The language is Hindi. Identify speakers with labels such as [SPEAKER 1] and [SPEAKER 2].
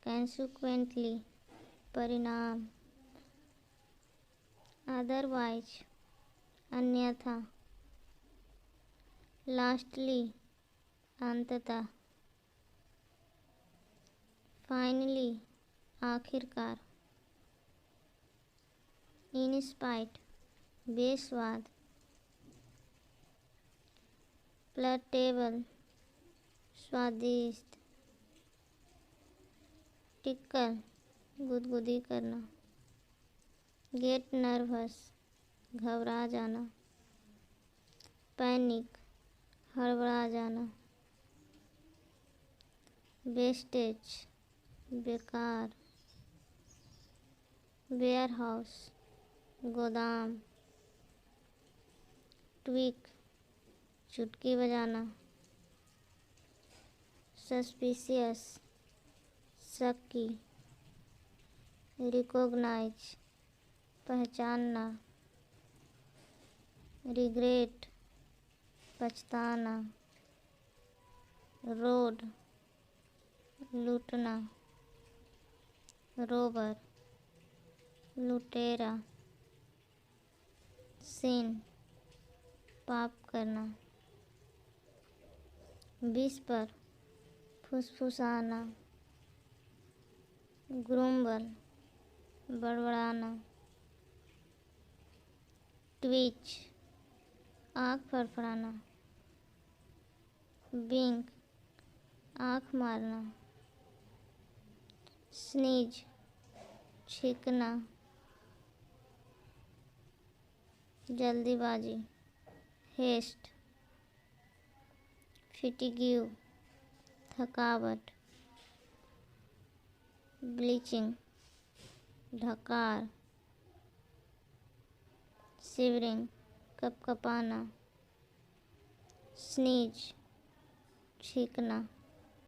[SPEAKER 1] consequently परिणाम, otherwise अन्यथा, lastly अंततः, finally आखिरकार, in spite बेस्वाद, palatable स्वादिष्ट, tickle गुदगुदी करना, get nervous घबरा जाना, पैनिक हड़बड़ा जाना, वेस्टेज बेकार, वेयरहाउस गोदाम, ट्विक चुटकी बजाना, सस्पिशियस शक की, रिकॉग्नाइज पहचानना, रिग्रेट पछताना, रोड लूटना, रोबर लुटेरा, सिन पाप करना, विस्पर फुसफुसाना, ग्रुम्बल बड़बड़ाना, ट्विच आँख फड़फड़ाना, विंक आँख मारना, स्नीज छींकना, जल्दीबाजी, हेस्ट फिटिग्यू थकावट, ब्लीचिंग ढकार, शिवरिंग कपकपाना, स्नीज छींकना।